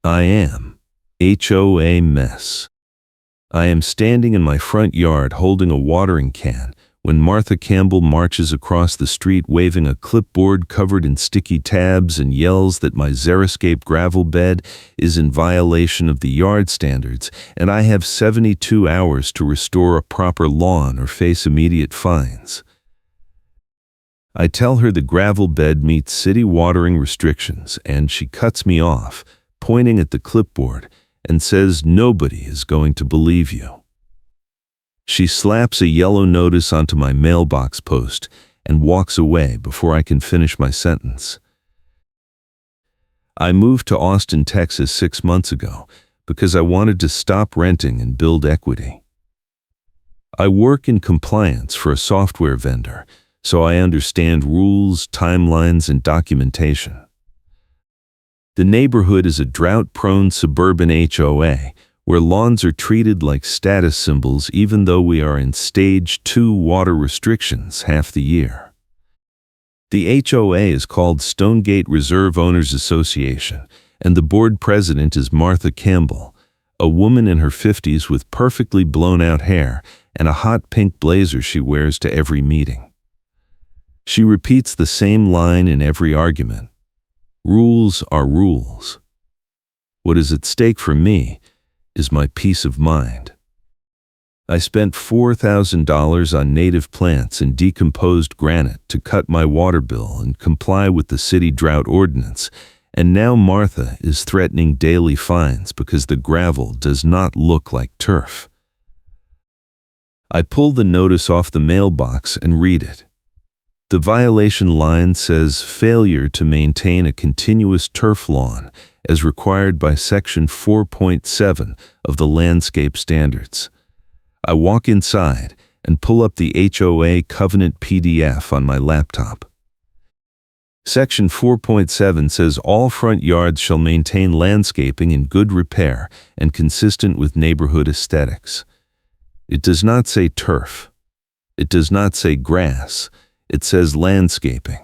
I am HOA mess. I am standing in my front yard holding a watering can when Martha Campbell marches across the street waving a clipboard covered in sticky tabs and yells that my xeriscape gravel bed is in violation of the yard standards and I have 72 hours to restore a proper lawn or face immediate fines. I tell her the gravel bed meets city watering restrictions and she cuts me off, pointing at the clipboard, and says nobody is going to believe you. She slaps a yellow notice onto my mailbox post and walks away before I can finish my sentence. I moved to Austin, Texas 6 months ago because I wanted to stop renting and build equity. I work in compliance for a software vendor, so I understand rules, timelines, and documentation. The neighborhood is a drought-prone suburban HOA, where lawns are treated like status symbols even though we are in Stage 2 water restrictions half the year. The HOA is called Stonegate Reserve Owners Association, and the board president is Martha Campbell, a woman in her 50s with perfectly blown-out hair and a hot pink blazer she wears to every meeting. She repeats the same line in every argument. Rules are rules. What is at stake for me is my peace of mind. I spent $4,000 on native plants and decomposed granite to cut my water bill and comply with the city drought ordinance, and now Martha is threatening daily fines because the gravel does not look like turf. I pull the notice off the mailbox and read it. The violation line says failure to maintain a continuous turf lawn as required by Section 4.7 of the Landscape Standards. I walk inside and pull up the HOA Covenant PDF on my laptop. Section 4.7 says all front yards shall maintain landscaping in good repair and consistent with neighborhood aesthetics. It does not say turf. It does not say grass. It says landscaping.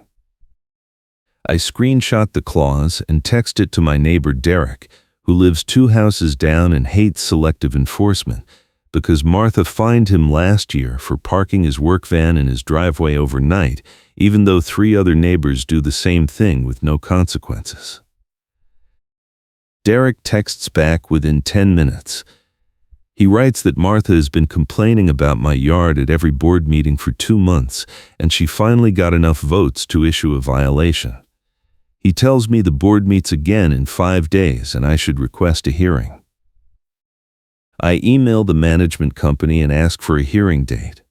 I screenshot the clause and text it to my neighbor Derek, who lives 2 houses down and hates selective enforcement because Martha fined him last year for parking his work van in his driveway overnight, even though 3 other neighbors do the same thing with no consequences. Derek texts back within 10 minutes. He writes that Martha has been complaining about my yard at every board meeting for 2 months, and she finally got enough votes to issue a violation. He tells me the board meets again in 5 days and I should request a hearing. I email the management company and ask for a hearing date.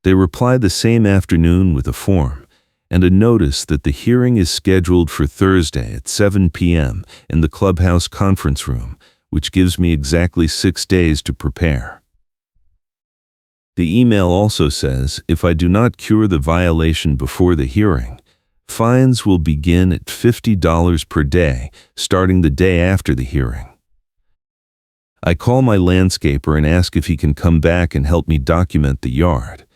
They reply the same afternoon with a form and a notice that the hearing is scheduled for Thursday at 7 p.m. in the clubhouse conference room, which gives me exactly 6 days to prepare. The email also says if I do not cure the violation before the hearing, fines will begin at $50 per day, starting the day after the hearing. I call my landscaper and ask if he can come back and help me document the yard.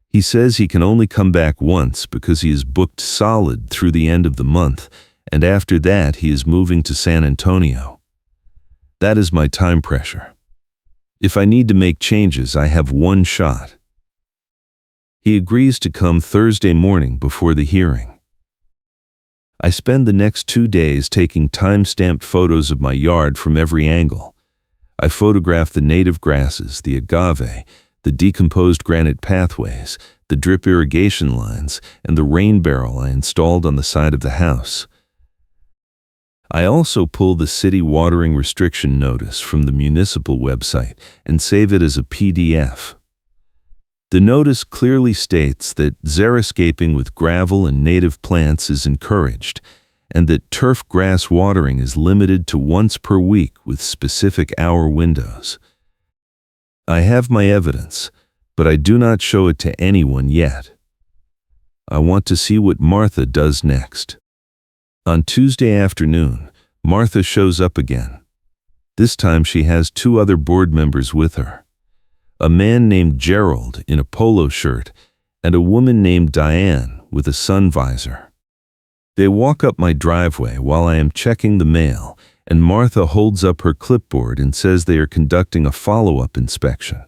He says he can only come back once because he is booked solid through the end of the month, and after that he is moving to San Antonio. That is my time pressure. If I need to make changes, I have one shot. He agrees to come Thursday morning before the hearing. I spend the next 2 days taking time-stamped photos of my yard from every angle. I photograph the native grasses, the agave, the decomposed granite pathways, the drip irrigation lines, and the rain barrel I installed on the side of the house. I also pull the city watering restriction notice from the municipal website and save it as a PDF. The notice clearly states that xeriscaping with gravel and native plants is encouraged, and that turf grass watering is limited to once per week with specific hour windows. I have my evidence, but I do not show it to anyone yet. I want to see what Martha does next. On Tuesday afternoon, Martha shows up again. This time she has 2 other board members with her. A man named Gerald in a polo shirt and a woman named Diane with a sun visor. They walk up my driveway while I am checking the mail and Martha holds up her clipboard and says they are conducting a follow-up inspection.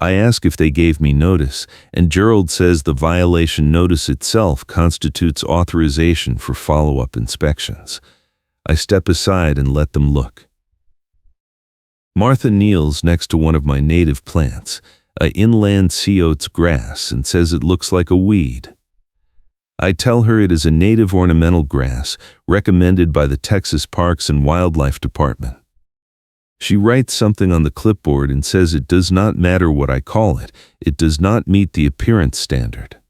I ask if they gave me notice, and Gerald says the violation notice itself constitutes authorization for follow-up inspections. I step aside and let them look. Martha kneels next to one of my native plants, a inland sea oats grass, and says it looks like a weed. I tell her it is a native ornamental grass recommended by the Texas Parks and Wildlife Department. She writes something on the clipboard and says it does not matter what I call it, it does not meet the appearance standard.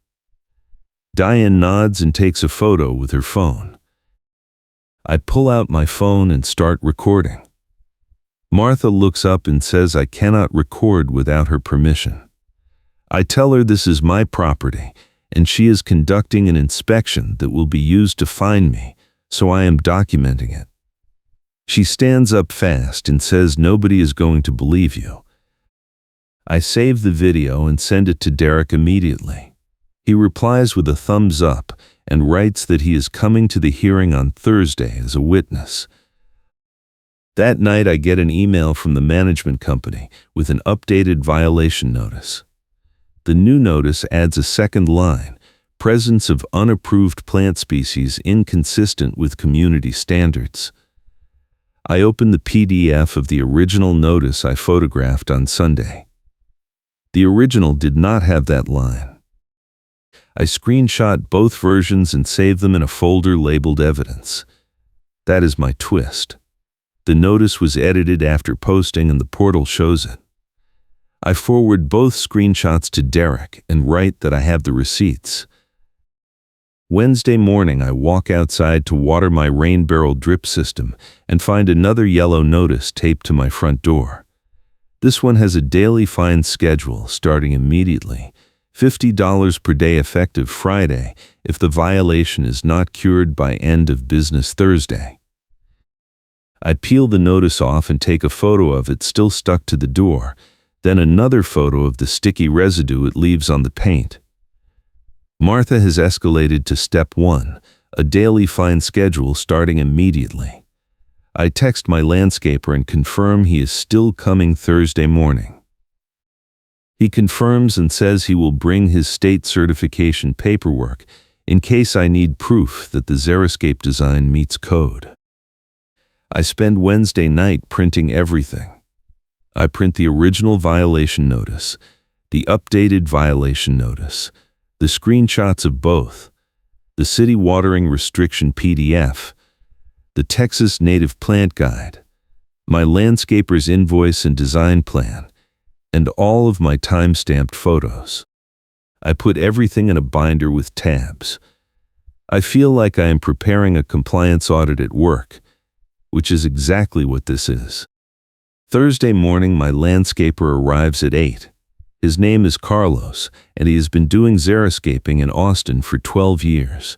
Diane nods and takes a photo with her phone. I pull out my phone and start recording. Martha looks up and says I cannot record without her permission. I tell her this is my property, and she is conducting an inspection that will be used to find me, so I am documenting it. She stands up fast and says nobody is going to believe you. I save the video and send it to Derek immediately. He replies with a thumbs up and writes that he is coming to the hearing on Thursday as a witness. That night I get an email from the management company with an updated violation notice. The new notice adds a second line, presence of unapproved plant species inconsistent with community standards. I open the PDF of the original notice I photographed on Sunday. The original did not have that line. I screenshot both versions and save them in a folder labeled Evidence. That is my twist. The notice was edited after posting and the portal shows it. I forward both screenshots to Derek and write that I have the receipts. Wednesday morning I walk outside to water my rain barrel drip system and find another yellow notice taped to my front door. This one has a daily fine schedule starting immediately, $50 per day effective Friday if the violation is not cured by end of business Thursday. I peel the notice off and take a photo of it still stuck to the door, then another photo of the sticky residue it leaves on the paint. Martha has escalated to step 1, a daily fine schedule starting immediately. I text my landscaper and confirm he is still coming Thursday morning. He confirms and says he will bring his state certification paperwork in case I need proof that the xeriscape design meets code. I spend Wednesday night printing everything. I print the original violation notice, the updated violation notice, the screenshots of both, the city watering restriction PDF, the Texas Native Plant Guide, my landscaper's invoice and design plan, and all of my time-stamped photos. I put everything in a binder with tabs. I feel like I am preparing a compliance audit at work, which is exactly what this is. Thursday morning, my landscaper arrives at 8. His name is Carlos, and he has been doing xeriscaping in Austin for 12 years.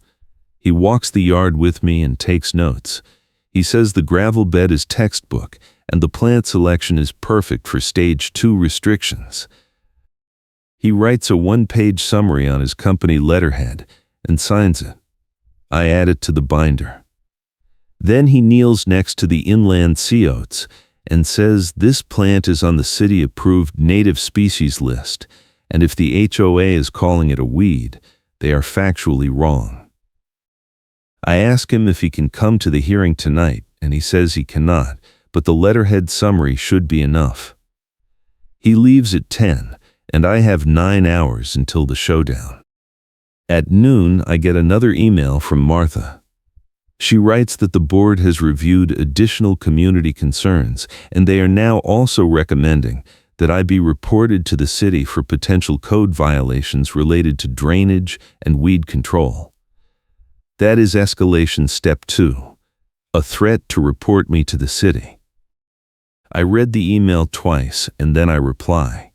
He walks the yard with me and takes notes. He says the gravel bed is textbook, and the plant selection is perfect for Stage 2 restrictions. He writes a one-page summary on his company letterhead and signs it. I add it to the binder. Then he kneels next to the inland sea oats and says this plant is on the city-approved native species list, and if the HOA is calling it a weed, they are factually wrong. I ask him if he can come to the hearing tonight, and he says he cannot, but the letterhead summary should be enough. He leaves at 10, and I have 9 hours until the showdown. At noon, I get another email from Martha. She writes that the board has reviewed additional community concerns, and they are now also recommending that I be reported to the city for potential code violations related to drainage and weed control. That is escalation step 2, a threat to report me to the city. I read the email twice, and then I reply.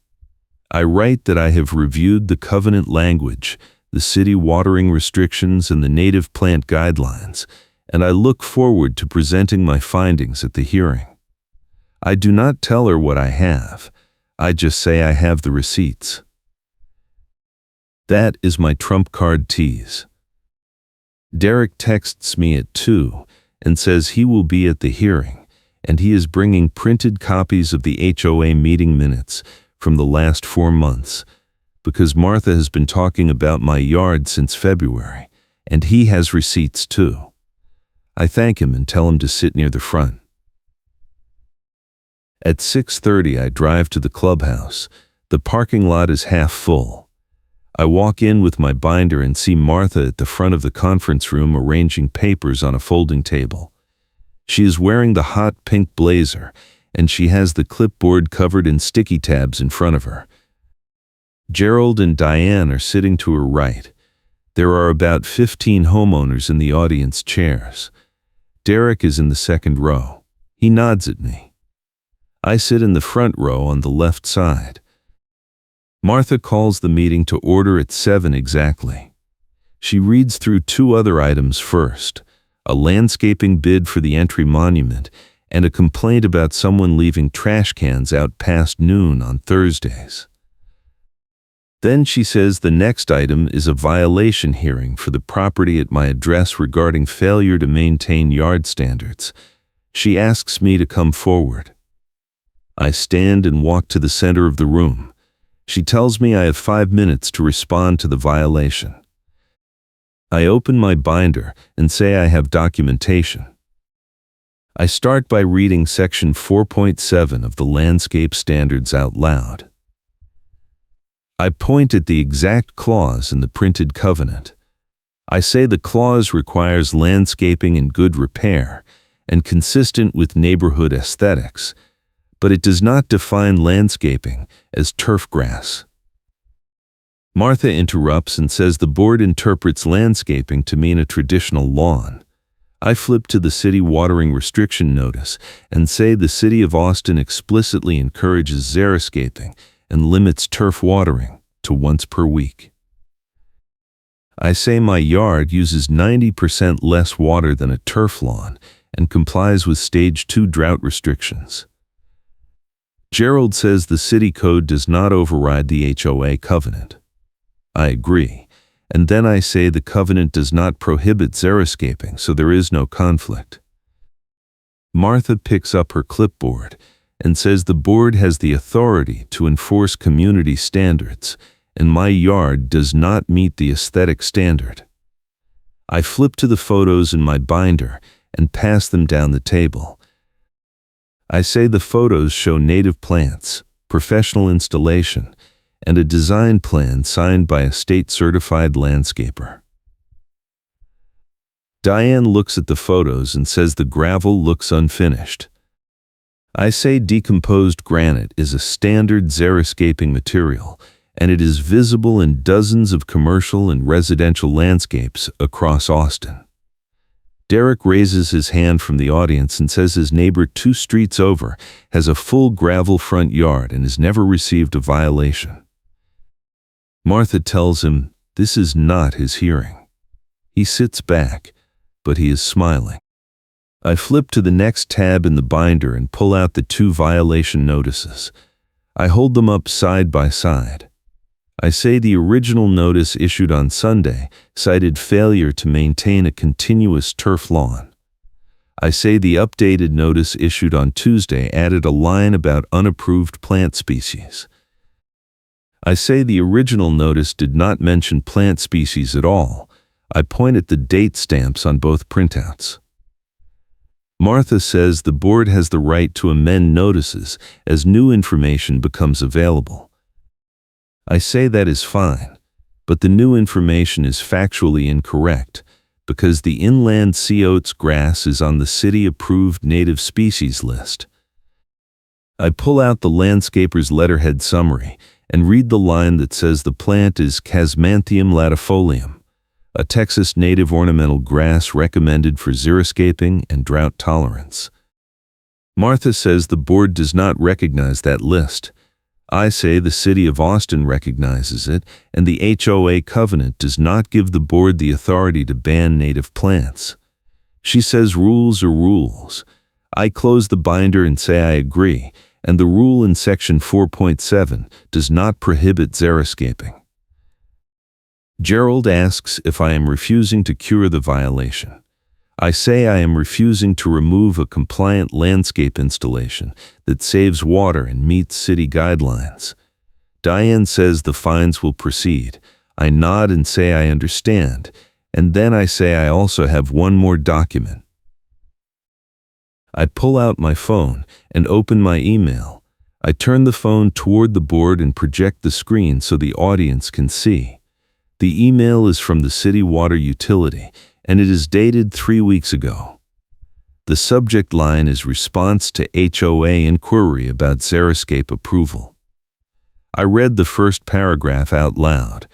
I write that I have reviewed the covenant language, the city watering restrictions, and the native plant guidelines, and I look forward to presenting my findings at the hearing. I do not tell her what I have. I just say I have the receipts. That is my trump card tease. Derek texts me at 2 and says he will be at the hearing, and he is bringing printed copies of the HOA meeting minutes from the last 4 months, because Martha has been talking about my yard since February, and he has receipts too. I thank him and tell him to sit near the front. At 6:30 I drive to the clubhouse. The parking lot is half full. I walk in with my binder and see Martha at the front of the conference room arranging papers on a folding table. She is wearing the hot pink blazer, and she has the clipboard covered in sticky tabs in front of her. Gerald and Diane are sitting to her right. There are about 15 homeowners in the audience chairs. Derek is in the second row. He nods at me. I sit in the front row on the left side. Martha calls the meeting to order at 7 exactly. She reads through 2 other items first, a landscaping bid for the entry monument and a complaint about someone leaving trash cans out past noon on Thursdays. Then she says the next item is a violation hearing for the property at my address regarding failure to maintain yard standards. She asks me to come forward. I stand and walk to the center of the room. She tells me I have 5 minutes to respond to the violation. I open my binder and say I have documentation. I start by reading section 4.7 of the landscape standards out loud. I point at the exact clause in the printed covenant. I say the clause requires landscaping in good repair and consistent with neighborhood aesthetics, but it does not define landscaping as turf grass. Martha interrupts and says the board interprets landscaping to mean a traditional lawn. I flip to the city watering restriction notice and say the city of Austin explicitly encourages xeriscaping and limits turf watering to once per week. I say my yard uses 90% less water than a turf lawn and complies with Stage 2 drought restrictions. Gerald says the city code does not override the HOA covenant. I agree, and then I say the covenant does not prohibit xeriscaping, so there is no conflict. Martha picks up her clipboard and says the board has the authority to enforce community standards, and my yard does not meet the aesthetic standard. I flip to the photos in my binder and pass them down the table. I say the photos show native plants, professional installation, and a design plan signed by a state-certified landscaper. Diane looks at the photos and says the gravel looks unfinished. I say decomposed granite is a standard xeriscaping material, and it is visible in dozens of commercial and residential landscapes across Austin. Derek raises his hand from the audience and says his neighbor 2 streets over has a full gravel front yard and has never received a violation. Martha tells him this is not his hearing. He sits back, but he is smiling. I flip to the next tab in the binder and pull out the 2 violation notices. I hold them up side by side. I say the original notice issued on Sunday cited failure to maintain a continuous turf lawn. I say the updated notice issued on Tuesday added a line about unapproved plant species. I say the original notice did not mention plant species at all. I point at the date stamps on both printouts. Martha says the board has the right to amend notices as new information becomes available. I say that is fine, but the new information is factually incorrect because the inland sea oats grass is on the city-approved native species list. I pull out the landscaper's letterhead summary and read the line that says the plant is Chasmanthium latifolium, a Texas native ornamental grass recommended for xeriscaping and drought tolerance. Martha says the board does not recognize that list. I say the city of Austin recognizes it, and the HOA covenant does not give the board the authority to ban native plants. She says rules are rules. I close the binder and say I agree, and the rule in section 4.7 does not prohibit xeriscaping. Gerald asks if I am refusing to cure the violation. I say I am refusing to remove a compliant landscape installation that saves water and meets city guidelines. Diane says the fines will proceed. I nod and say I understand, and then I say I also have one more document. I pull out my phone and open my email. I turn the phone toward the board and project the screen so the audience can see. The email is from the city water utility, and it is dated 3 weeks ago. The subject line is response to HOA inquiry about xeriscape approval. I read the first paragraph out loud.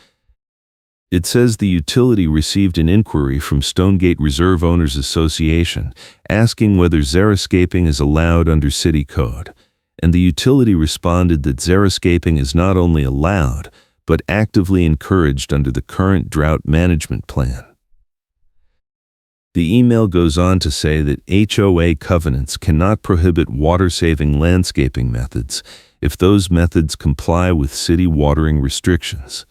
It says the utility received an inquiry from Stonegate Reserve Owners Association asking whether xeriscaping is allowed under city code, and the utility responded that xeriscaping is not only allowed, but actively encouraged under the current drought management plan. The email goes on to say that HOA covenants cannot prohibit water-saving landscaping methods if those methods comply with city watering restrictions.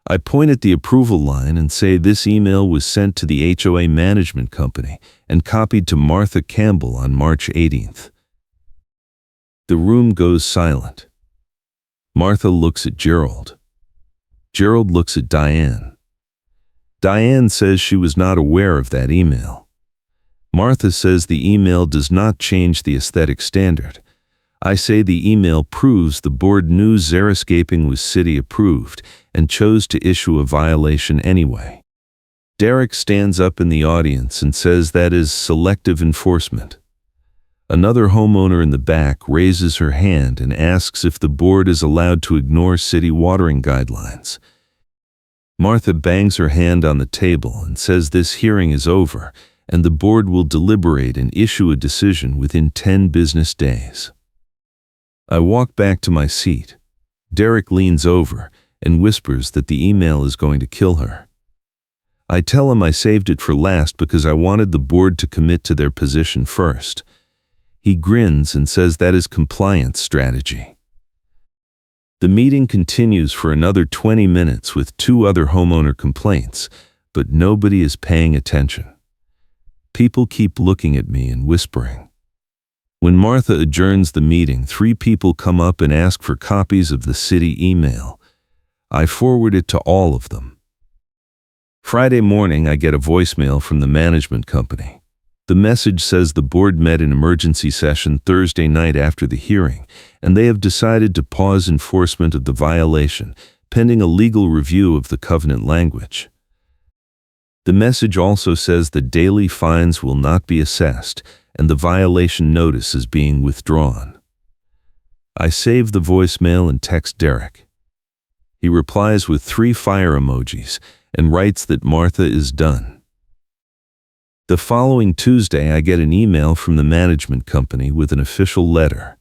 I point at the approval line and say this email was sent to the HOA management company and copied to Martha Campbell on March 18th. The room goes silent. Martha looks at Gerald. Gerald looks at Diane. Diane says she was not aware of that email. Martha says the email does not change the aesthetic standard. I say the email proves the board knew xeriscaping was city approved and chose to issue a violation anyway. Derek stands up in the audience and says that is selective enforcement. Another homeowner in the back raises her hand and asks if the board is allowed to ignore city watering guidelines. Martha bangs her hand on the table and says this hearing is over and the board will deliberate and issue a decision within 10 business days. I walk back to my seat. Derek leans over and whispers that the email is going to kill her. I tell him I saved it for last because I wanted the board to commit to their position first. He grins and says that is compliance strategy. The meeting continues for another 20 minutes with 2 other homeowner complaints, but nobody is paying attention. People keep looking at me and whispering. When Martha adjourns the meeting, 3 people come up and ask for copies of the city email. I forward it to all of them. Friday morning, I get a voicemail from the management company. The message says the board met in emergency session Thursday night after the hearing, and they have decided to pause enforcement of the violation, pending a legal review of the covenant language. The message also says that daily fines will not be assessed, and the violation notice is being withdrawn. I save the voicemail and text Derek. He replies with 3 fire emojis and writes that Martha is done. The following Tuesday, I get an email from the management company with an official letter.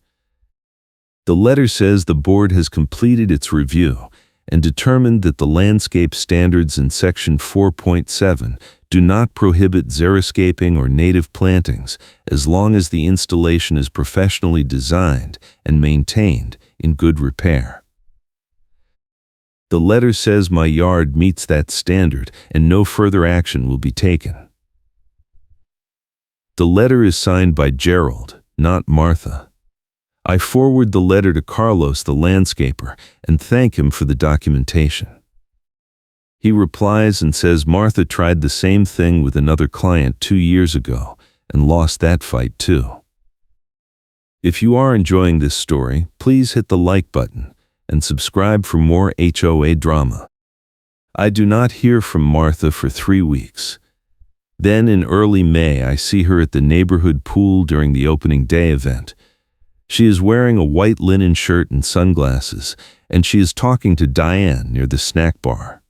The letter says the board has completed its review and determined that the landscape standards in Section 4.7 do not prohibit xeriscaping or native plantings as long as the installation is professionally designed and maintained in good repair. The letter says my yard meets that standard and no further action will be taken. The letter is signed by Gerald, not Martha. I forward the letter to Carlos, the landscaper, and thank him for the documentation. He replies and says Martha tried the same thing with another client 2 years ago and lost that fight too. If you are enjoying this story, please hit the like button and subscribe for more HOA drama. I do not hear from Martha for 3 weeks. Then in early May, I see her at the neighborhood pool during the opening day event. She is wearing a white linen shirt and sunglasses, and she is talking to Diane near the snack bar.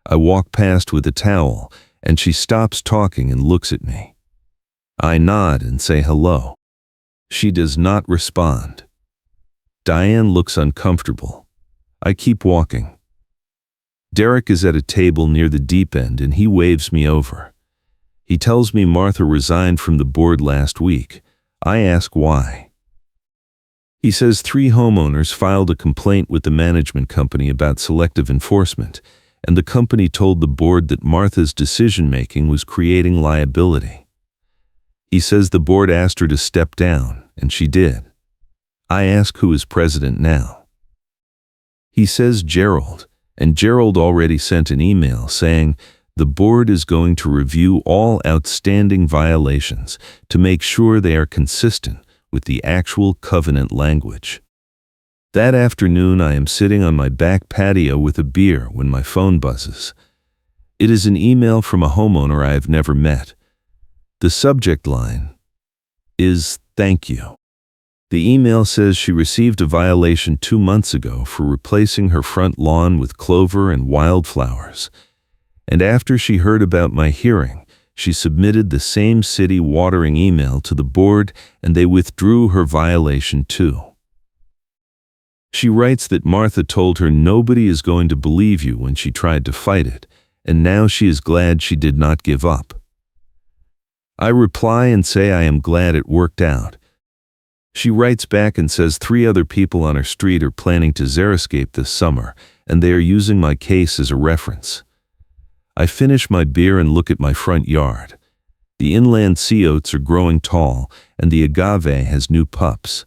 I walk past with a towel, and she stops talking and looks at me. I nod and say hello. She does not respond. Diane looks uncomfortable. I keep walking. Derek is at a table near the deep end, and he waves me over. He tells me Martha resigned from the board last week. I ask why. He says 3 homeowners filed a complaint with the management company about selective enforcement, and the company told the board that Martha's decision-making was creating liability. He says the board asked her to step down, and she did. I ask who is president now. He says Gerald, and Gerald already sent an email saying the board is going to review all outstanding violations to make sure they are consistent with the actual covenant language. That afternoon, I am sitting on my back patio with a beer when my phone buzzes. It is an email from a homeowner I have never met. The subject line is, "Thank you." The email says she received a violation 2 months ago for replacing her front lawn with clover and wildflowers. And after she heard about my hearing, she submitted the same city watering email to the board, and they withdrew her violation too. She writes that Martha told her nobody is going to believe you when she tried to fight it, and now she is glad she did not give up. I reply and say I am glad it worked out. She writes back and says 3 other people on her street are planning to xeriscape this summer, and they are using my case as a reference. I finish my beer and look at my front yard. The inland sea oats are growing tall, and the agave has new pups.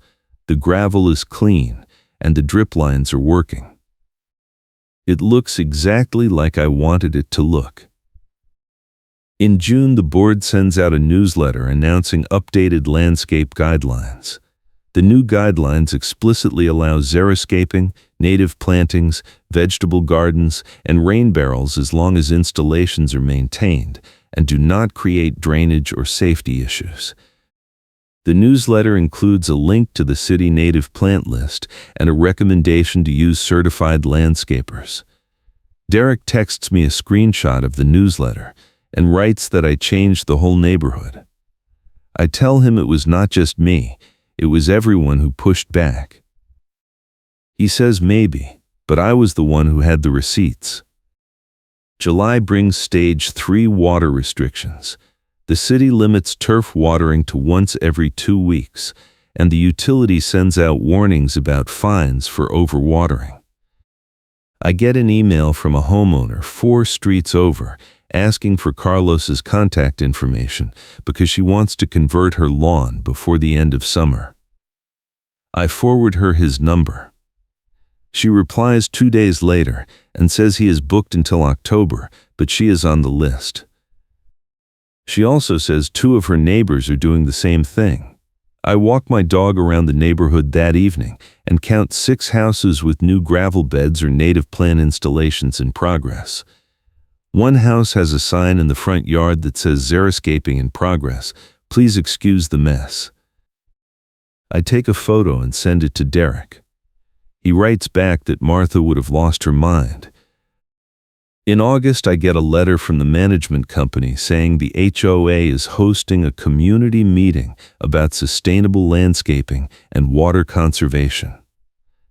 The gravel is clean, and the drip lines are working. It looks exactly like I wanted it to look. In June, the board sends out a newsletter announcing updated landscape guidelines. The new guidelines explicitly allow xeriscaping, native plantings, vegetable gardens, and rain barrels as long as installations are maintained and do not create drainage or safety issues. The newsletter includes a link to the city native plant list and a recommendation to use certified landscapers. Derek texts me a screenshot of the newsletter and writes that I changed the whole neighborhood. I tell him it was not just me, it was everyone who pushed back. He says maybe, but I was the one who had the receipts. July brings stage 3 water restrictions. The city limits turf watering to once every 2 weeks, and the utility sends out warnings about fines for overwatering. I get an email from a homeowner 4 streets over asking for Carlos's contact information because she wants to convert her lawn before the end of summer. I forward her his number. She replies 2 days later and says he is booked until October, but she is on the list. She also says 2 of her neighbors are doing the same thing. I walk my dog around the neighborhood that evening and count 6 houses with new gravel beds or native plant installations in progress. One house has a sign in the front yard that says xeriscaping in progress. Please excuse the mess. I take a photo and send it to Derek. He writes back that Martha would have lost her mind. In August, I get a letter from the management company saying the HOA is hosting a community meeting about sustainable landscaping and water conservation.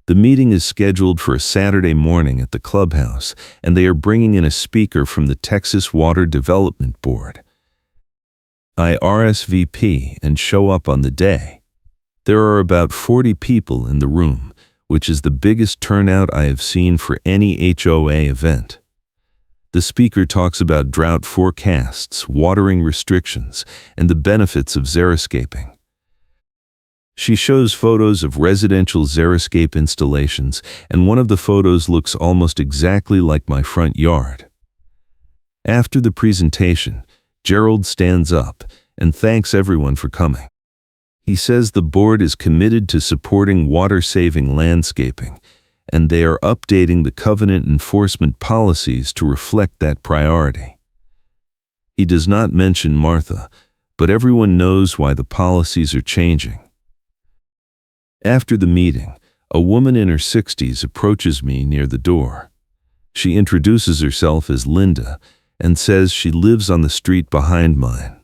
The meeting is scheduled for a Saturday morning at the clubhouse, and they are bringing in a speaker from the Texas Water Development Board. I RSVP and show up on the day. There are about 40 people in the room, which is the biggest turnout I have seen for any HOA event. The speaker talks about drought forecasts, watering restrictions, and the benefits of xeriscaping. She shows photos of residential xeriscape installations, and one of the photos looks almost exactly like my front yard. After the presentation, Gerald stands up and thanks everyone for coming. He says the board is committed to supporting water-saving landscaping, and they are updating the covenant enforcement policies to reflect that priority. He does not mention Martha, but everyone knows why the policies are changing. After the meeting, a woman in her 60s approaches me near the door. She introduces herself as Linda and says she lives on the street behind mine.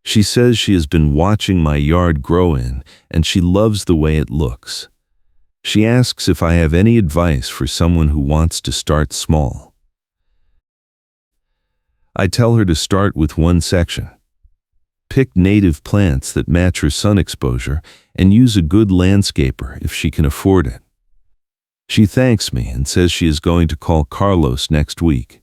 She says she has been watching my yard grow in, and she loves the way it looks. She asks if I have any advice for someone who wants to start small. I tell her to start with one section. Pick native plants that match her sun exposure and use a good landscaper if she can afford it. She thanks me and says she is going to call Carlos next week.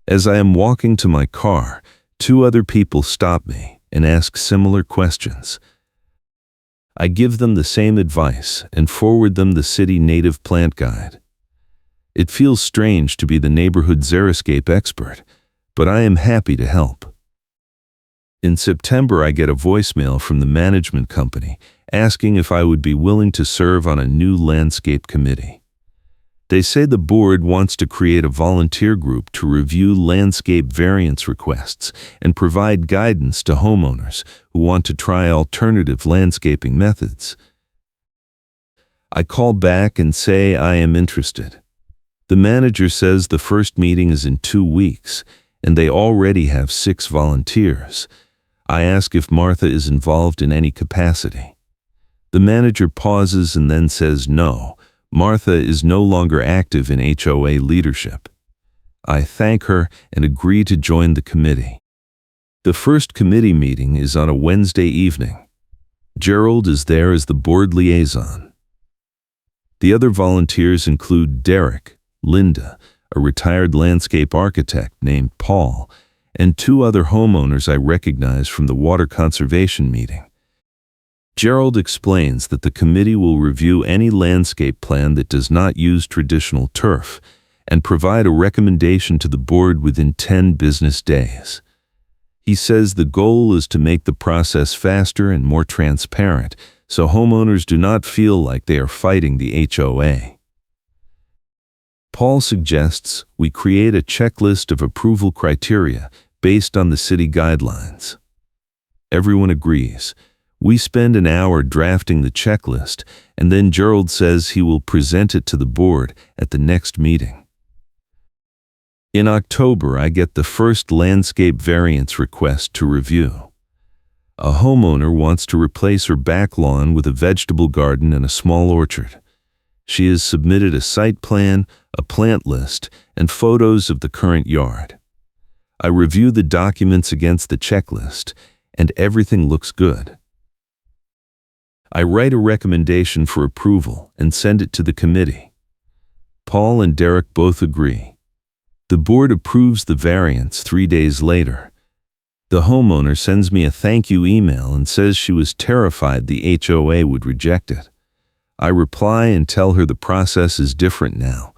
As I am walking to my car, 2 other people stop me and ask similar questions. I give them the same advice and forward them the city native plant guide. It feels strange to be the neighborhood xeriscape expert, but I am happy to help. In September, I get a voicemail from the management company asking if I would be willing to serve on a new landscape committee. They say the board wants to create a volunteer group to review landscape variance requests and provide guidance to homeowners who want to try alternative landscaping methods. I call back and say I am interested. The manager says the first meeting is in 2 weeks, and they already have 6 volunteers. I ask if Martha is involved in any capacity. The manager pauses and then says no. Martha is no longer active in HOA leadership. I thank her and agree to join the committee. The first committee meeting is on a Wednesday evening. Gerald is there as the board liaison. The other volunteers include Derek, Linda, a retired landscape architect named Paul, and 2 other homeowners I recognize from the water conservation meeting. Gerald explains that the committee will review any landscape plan that does not use traditional turf and provide a recommendation to the board within 10 business days. He says the goal is to make the process faster and more transparent so homeowners do not feel like they are fighting the HOA. Paul suggests we create a checklist of approval criteria based on the city guidelines. Everyone agrees. We spend an hour drafting the checklist, and then Gerald says he will present it to the board at the next meeting. In October, I get the first landscape variance request to review. A homeowner wants to replace her back lawn with a vegetable garden and a small orchard. She has submitted a site plan, a plant list, and photos of the current yard. I review the documents against the checklist, and everything looks good. I write a recommendation for approval and send it to the committee. Paul and Derek both agree. The board approves the variance 3 days later. The homeowner sends me a thank you email and says she was terrified the HOA would reject it. I reply and tell her the process is different now.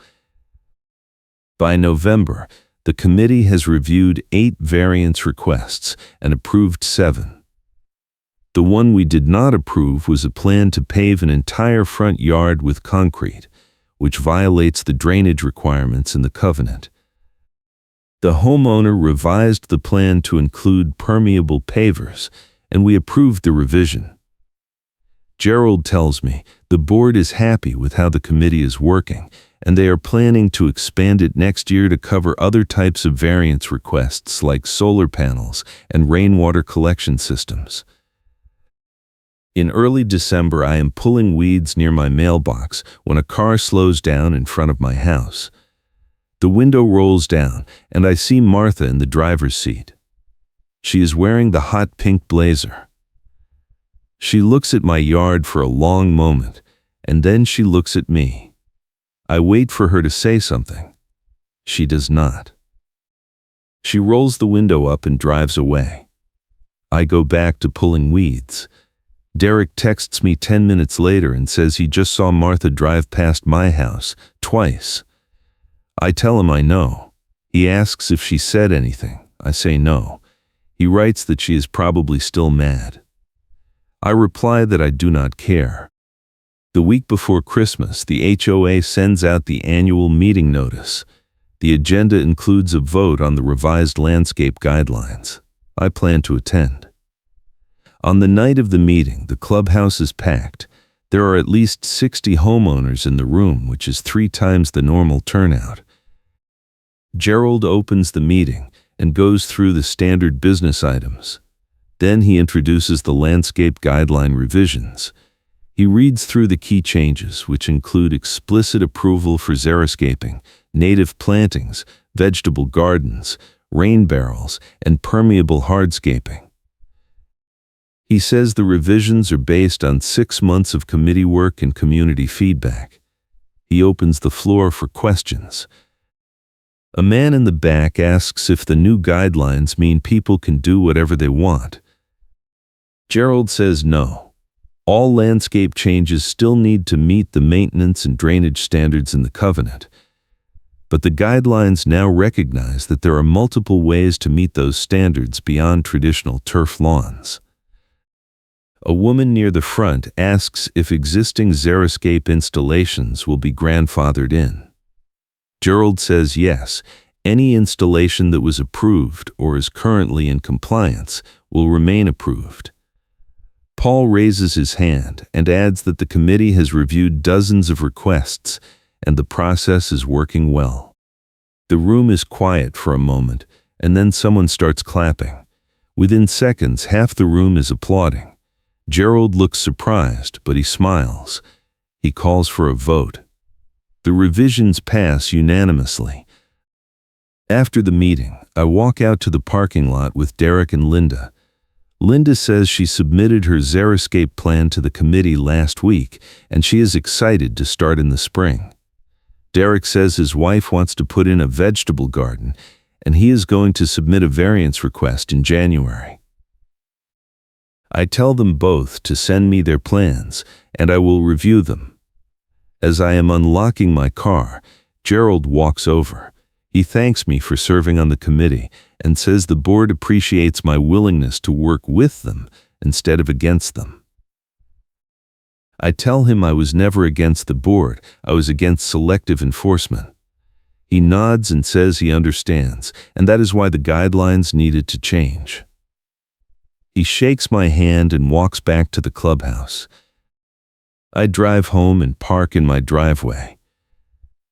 By November, the committee has reviewed 8 variance requests and approved 7. The one we did not approve was a plan to pave an entire front yard with concrete, which violates the drainage requirements in the covenant. The homeowner revised the plan to include permeable pavers, and we approved the revision. Gerald tells me the board is happy with how the committee is working, and they are planning to expand it next year to cover other types of variance requests like solar panels and rainwater collection systems. In early December, I am pulling weeds near my mailbox when a car slows down in front of my house. The window rolls down, and I see Martha in the driver's seat. She is wearing the hot pink blazer. She looks at my yard for a long moment, and then she looks at me. I wait for her to say something. She does not. She rolls the window up and drives away. I go back to pulling weeds. Derek texts me 10 minutes later and says he just saw Martha drive past my house twice. I tell him I know. He asks if she said anything. I say no. He writes that she is probably still mad. I reply that I do not care. The week before Christmas, the HOA sends out the annual meeting notice. The agenda includes a vote on the revised landscape guidelines. I plan to attend. On the night of the meeting, the clubhouse is packed. There are at least 60 homeowners in the room, which is 3 times the normal turnout. Gerald opens the meeting and goes through the standard business items. Then he introduces the landscape guideline revisions. He reads through the key changes, which include explicit approval for xeriscaping, native plantings, vegetable gardens, rain barrels, and permeable hardscaping. He says the revisions are based on 6 months of committee work and community feedback. He opens the floor for questions. A man in the back asks if the new guidelines mean people can do whatever they want. Gerald says no. All landscape changes still need to meet the maintenance and drainage standards in the covenant. But the guidelines now recognize that there are multiple ways to meet those standards beyond traditional turf lawns. A woman near the front asks if existing xeriscape installations will be grandfathered in. Gerald says yes, any installation that was approved or is currently in compliance will remain approved. Paul raises his hand and adds that the committee has reviewed dozens of requests and the process is working well. The room is quiet for a moment, and then someone starts clapping. Within seconds, half the room is applauding. Gerald looks surprised, but he smiles. He calls for a vote. The revisions pass unanimously. After the meeting, I walk out to the parking lot with Derek and Linda. Linda says she submitted her xeriscape plan to the committee last week, and she is excited to start in the spring. Derek says his wife wants to put in a vegetable garden, and he is going to submit a variance request in January. I tell them both to send me their plans, and I will review them. As I am unlocking my car, Gerald walks over. He thanks me for serving on the committee and says the board appreciates my willingness to work with them instead of against them. I tell him I was never against the board, I was against selective enforcement. He nods and says he understands, and that is why the guidelines needed to change. He shakes my hand and walks back to the clubhouse. I drive home and park in my driveway.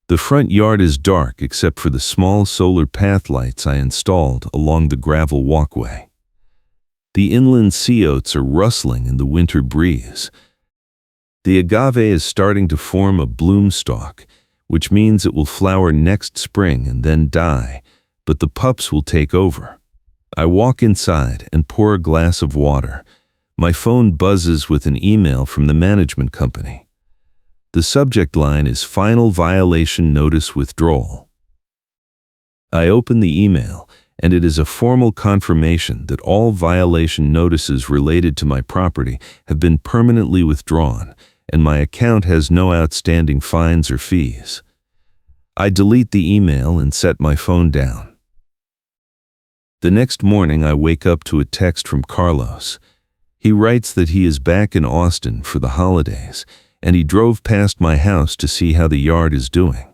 The front yard is dark except for the small solar path lights I installed along the gravel walkway. The inland sea oats are rustling in the winter breeze. The agave is starting to form a bloom stalk, which means it will flower next spring and then die, but the pups will take over. I walk inside and pour a glass of water. My phone buzzes with an email from the management company. The subject line is Final Violation Notice Withdrawal. I open the email, and it is a formal confirmation that all violation notices related to my property have been permanently withdrawn, and my account has no outstanding fines or fees. I delete the email and set my phone down. The next morning, I wake up to a text from Carlos. He writes that he is back in Austin for the holidays, and he drove past my house to see how the yard is doing.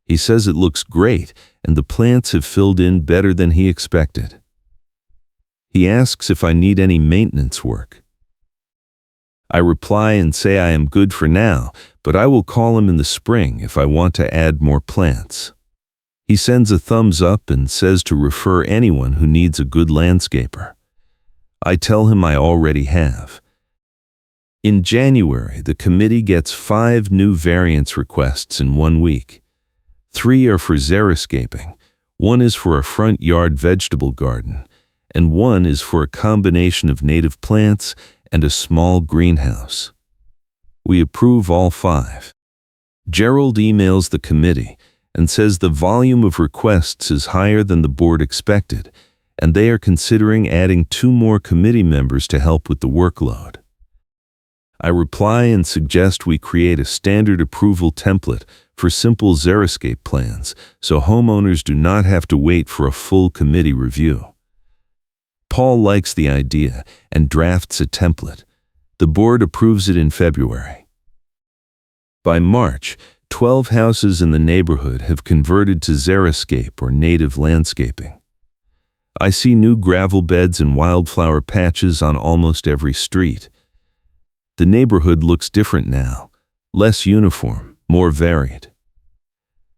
He says it looks great, and the plants have filled in better than he expected. He asks if I need any maintenance work. I reply and say I am good for now, but I will call him in the spring if I want to add more plants. He sends a thumbs up and says to refer anyone who needs a good landscaper. I tell him I already have. In January, the committee gets 5 new variance requests in 1 week. 3 are for xeriscaping, 1 is for a front yard vegetable garden, and 1 is for a combination of native plants and a small greenhouse. We approve all 5. Gerald emails the committee and says the volume of requests is higher than the board expected, and they are considering adding 2 more committee members to help with the workload. I reply and suggest we create a standard approval template for simple xeriscape plans so homeowners do not have to wait for a full committee review. Paul likes the idea and drafts a template. The board approves it in February. By March, 12 houses in the neighborhood have converted to xeriscape or native landscaping. I see new gravel beds and wildflower patches on almost every street. The neighborhood looks different now, less uniform, more varied.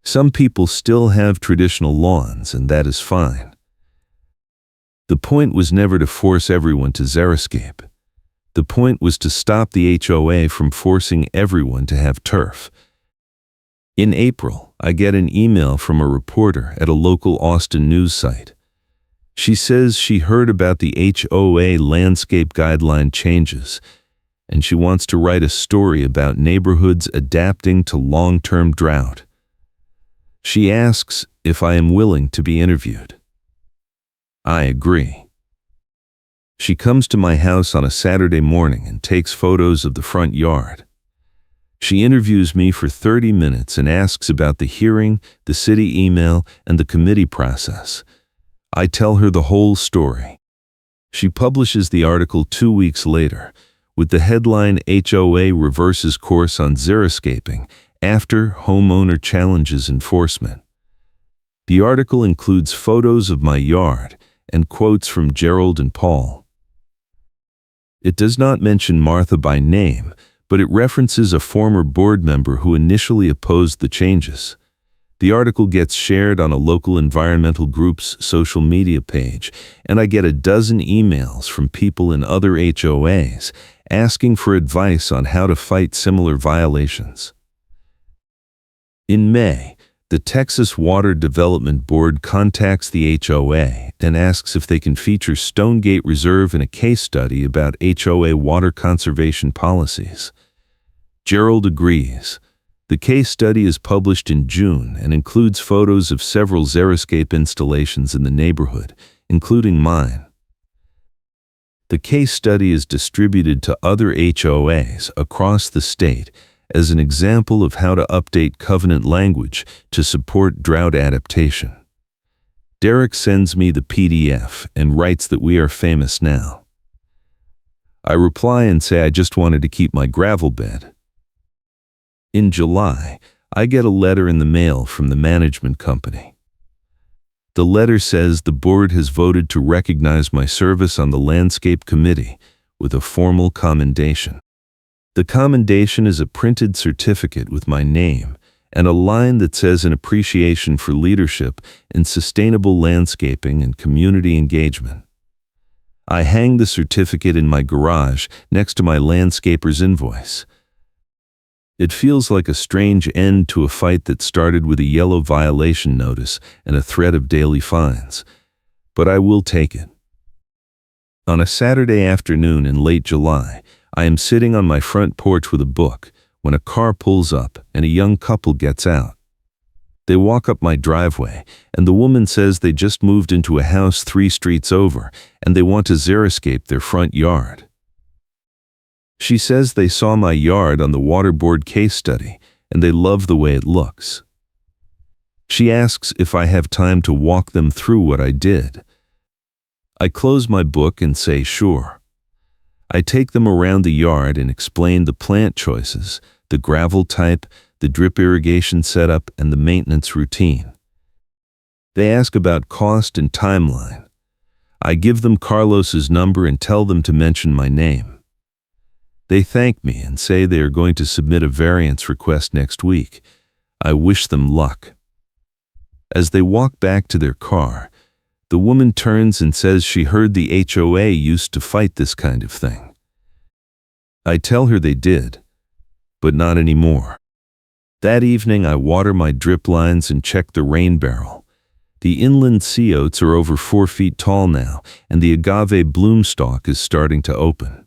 Some people still have traditional lawns, and that is fine. The point was never to force everyone to xeriscape. The point was to stop the HOA from forcing everyone to have turf. In April, I get an email from a reporter at a local Austin news site. She says she heard about the HOA landscape guideline changes. and she wants to write a story about neighborhoods adapting to long-term drought. She asks if I am willing to be interviewed. I agree. She comes to my house on a Saturday morning and takes photos of the front yard. She interviews me for 30 minutes and asks about the hearing, the city email, and the committee process. I tell her the whole story. She publishes the article 2 weeks later, with the headline HOA reverses course on xeriscaping after homeowner challenges enforcement. The article includes photos of my yard and quotes from Gerald and Paul. It does not mention Martha by name, but it references a former board member who initially opposed the changes. The article gets shared on a local environmental group's social media page, and I get a dozen emails from people in other HOAs asking for advice on how to fight similar violations. In May, the Texas Water Development Board contacts the HOA and asks if they can feature Stonegate Reserve in a case study about HOA water conservation policies. Gerald agrees. The case study is published in June and includes photos of several xeriscape installations in the neighborhood, including mine. The case study is distributed to other HOAs across the state as an example of how to update covenant language to support drought adaptation. Derek sends me the PDF and writes that we are famous now. I reply and say I just wanted to keep my gravel bed. In July, I get a letter in the mail from the management company. The letter says the board has voted to recognize my service on the landscape committee with a formal commendation. The commendation is a printed certificate with my name and a line that says an appreciation for leadership in sustainable landscaping and community engagement. I hang the certificate in my garage next to my landscaper's invoice. It feels like a strange end to a fight that started with a yellow violation notice and a threat of daily fines, but I will take it. On a Saturday afternoon in late July, I am sitting on my front porch with a book when a car pulls up and a young couple gets out. They walk up my driveway, and the woman says they just moved into a house 3 streets over and they want to xeriscape their front yard. She says they saw my yard on the water board case study and they love the way it looks. She asks if I have time to walk them through what I did. I close my book and say sure. I take them around the yard and explain the plant choices, the gravel type, the drip irrigation setup, and the maintenance routine. They ask about cost and timeline. I give them Carlos's number and tell them to mention my name. They thank me and say they are going to submit a variance request next week. I wish them luck. As they walk back to their car, the woman turns and says she heard the HOA used to fight this kind of thing. I tell her they did, but not anymore. That evening I water my drip lines and check the rain barrel. The inland sea oats are over 4 feet tall now, and the agave bloom stalk is starting to open.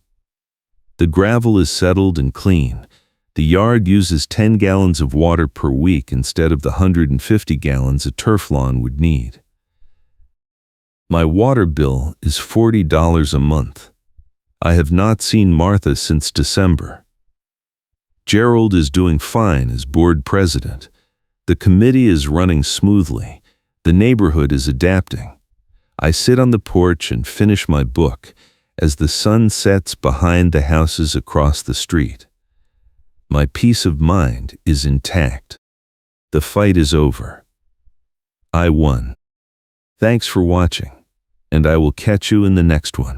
The gravel is settled and clean. The yard uses 10 gallons of water per week instead of the 150 gallons a turf lawn would need. My water bill is $40 a month. I have not seen Martha since December. Gerald is doing fine as board president. The committee is running smoothly. The neighborhood is adapting. I sit on the porch and finish my book as the sun sets behind the houses across the street. My peace of mind is intact. The fight is over. I won. Thanks for watching, and I will catch you in the next one.